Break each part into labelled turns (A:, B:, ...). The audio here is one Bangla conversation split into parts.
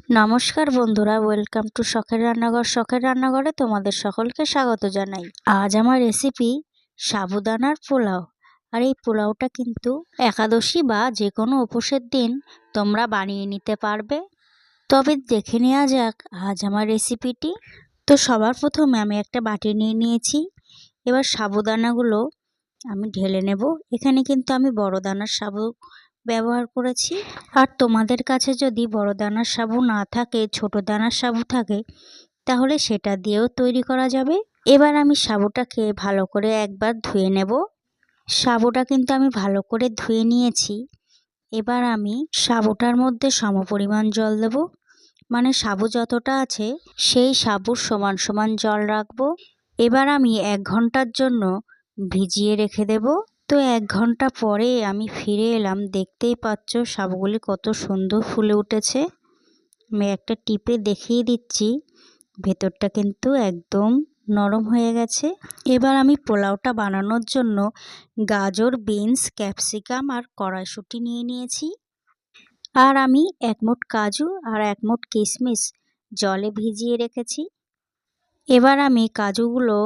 A: নমস্কার বন্ধুরা, ওয়েলকাম টু শখের রান্নাঘর। শখের রান্নাঘরে তোমাদের সকলকে স্বাগত জানাই। আজ আমার রেসিপি সাবুদানার পোলাও। আর এই পোলাওটা কিন্তু একাদশী বা যে কোনো উপোসের দিন তোমরা বানিয়ে নিতে পারবে। তবে দেখে নেওয়া যাক আজ আমার রেসিপিটি। তো সবার প্রথমে আমি একটা বাটি নিয়ে নিয়েছি। এবার সাবুদানাগুলো আমি ঢেলে নেব। এখানে কিন্তু আমি বড় দানার সাবু ব্যবহার করেছি। আর তোমাদের কাছে যদি বড় দানার সাবু না থাকে, ছোট দানার সাবু থাকে, তাহলে সেটা দিয়েও তৈরি করা যাবে। এবার আমি সাবুটাকে ভালো করে একবার ধুয়ে নেব। সাবুটা কিন্তু আমি ভালো করে ধুয়ে নিয়েছি। এবার আমি সাবুটার মধ্যে সমপরিমাণ জল দেব, মানে সাবু যতটা আছে সেই সাবুর সমান সমান জল রাখবো। এবার আমি 1 ঘন্টার জন্য ভিজিয়ে রেখে দেব। তো 1 ঘন্টা পরে আমি ফিরে এলাম। দেখতেই পাচ্ছ সাবুগুলি কত সুন্দর ফুলে উঠেছে। আমি একটা টিপে দেখিয়ে দিচ্ছি, ভেতরটা কিন্তু একদম নরম হয়ে গেছে। এবার আমি পোলাওটা বানানোর জন্য গাজর, বিনস, ক্যাপসিকাম আর কড়াইশুঁটি নিয়ে নিয়েছি। আর আমি 1 মুঠ কাজু আর 1 মুঠ কিশমিশ জলে ভিজিয়ে রেখেছি। এবার আমি কাজুগুলো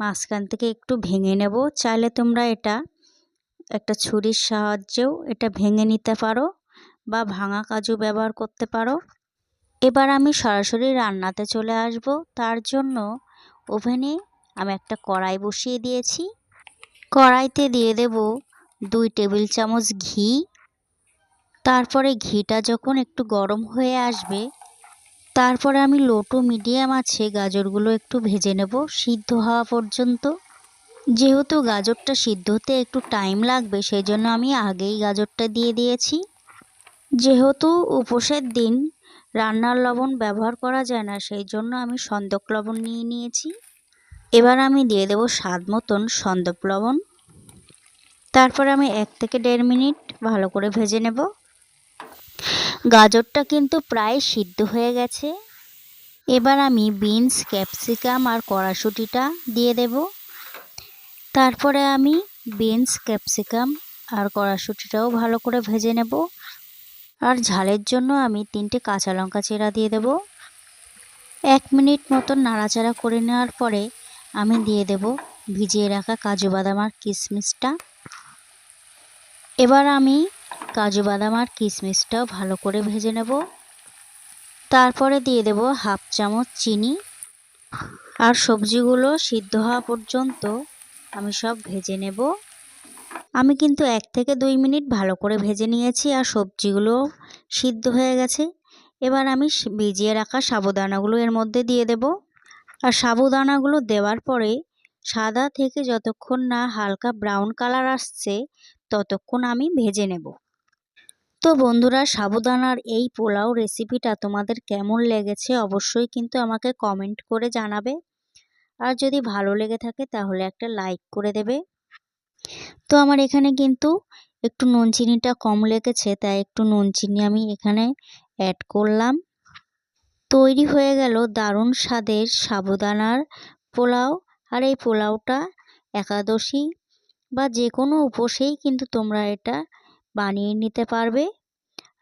A: মাঝখান থেকে একটু ভেঙে নেব। চাইলে তোমরা এটা একটা ছুরির সাহায্যেও এটা ভেঙে নিতে পারো বা ভাঙা কাজু ব্যবহার করতে পারো। এবার আমি সরাসরি রান্নাতে চলে আসব। তার জন্য ওভেনে আমি একটা কড়াই বসিয়ে দিয়েছি। কড়াইতে দিয়ে দেব 2 টেবিল চামচ ঘি। তারপরে ঘিটা যখন একটু গরম হয়ে আসবে, তারপরে আমি লো টু মিডিয়াম আছে গাজরগুলো একটু ভেজে নেব সিদ্ধ হওয়া পর্যন্ত। যেহেতু গাজরটা সিদ্ধ হতে একটু টাইম লাগবে, সেই জন্য আমি আগেই গাজরটা দিয়ে দিয়েছি। যেহেতু উপোসের দিন রান্নার লবণ ব্যবহার করা যায় না, সেই জন্য আমি সন্দক লবণ নিয়ে নিয়েছি। এবার আমি দিয়ে দেব স্বাদ মতন সন্দক লবণ। তারপরে আমি 1 থেকে 1.5 মিনিট ভালো করে ভেজে নেব। গাজরটা কিন্তু প্রায় সিদ্ধ হয়ে গেছে। এবার আমি বিনস, ক্যাপসিকাম আর কড়াইশুঁটিটা দিয়ে দেব। তারপরে আমি বিনস, ক্যাপসিকাম আর কড়াইশুঁটিটাও ভালো করে ভেজে নেব। আর ঝালের জন্য আমি 3টে কাঁচা লঙ্কা চেরা দিয়ে দেব। 1 মিনিট মতন নাড়াচাড়া করে নেওয়ার পরে আমি দিয়ে দেব ভিজিয়ে রাখা কাজু বাদাম আর কিশমিশটা। এবার আমি কাজু বাদাম আর কিশমিশটাও ভালো করে ভেজে নেব। তারপরে দিয়ে দেব 1/2 চামচ চিনি। আর সবজিগুলো সিদ্ধ হওয়া পর্যন্ত আমি সব ভেজে নেব। আমি কিন্তু 1 থেকে 2 মিনিট ভালো করে ভেজে নিয়েছি আর সবজিগুলো সিদ্ধ হয়ে গেছে। এবার আমি ভিজিয়ে রাখা সাবুদানাগুলো এর মধ্যে দিয়ে দেব। আর সাবুদানাগুলো দেওয়ার পরে সাদা থেকে যতক্ষণ না হালকা ব্রাউন কালার আসছে ততক্ষণ আমি ভেজে নেব। তো বন্ধুরা, সাবুদানার এই পোলাও রেসিপিটা তোমাদের কেমন লেগেছে অবশ্যই কিন্তু আমাকে কমেন্ট করে জানাবে। আর যদি ভালো লেগে থাকে তাহলে একটা লাইক করে দেবে। তো আমার এখানে কিন্তু একটু নুন চিনিটা কম লেগেছে, তাই একটু নুন চিনি আমি এখানে অ্যাড করলাম। তৈরি হয়ে গেল দারুণ স্বাদের সাবুদানার পোলাও। আর এই পোলাওটা একাদশী বা যে কোনো উপোসেই কিন্তু তোমরা এটা বানিয়ে নিতে পারবে।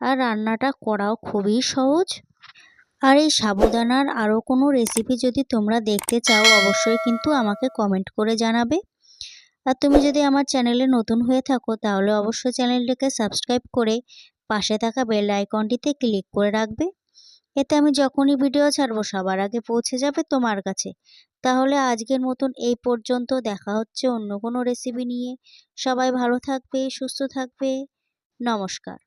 A: আর রান্নাটা করাও খুবই সহজ। আর এই সাবুদানার আরও কোনো রেসিপি যদি তোমরা দেখতে চাও অবশ্যই কিন্তু আমাকে কমেন্ট করে জানাবে। আর তুমি যদি আমার চ্যানেলে নতুন হয়ে থাকো তাহলে অবশ্যই চ্যানেলটিকে সাবস্ক্রাইব করে পাশে থাকা বেল আইকনটিতে ক্লিক করে রাখবে। এতে আমি যখনই ভিডিও ছাড়বো সবার আগে পৌঁছে যাবে তোমার কাছে। তাহলে আজকের মতন এই পর্যন্ত। দেখা হচ্ছে অন্য কোনো রেসিপি নিয়ে। সবাই ভালো থাকবে, সুস্থ থাকবে। নমস্কার।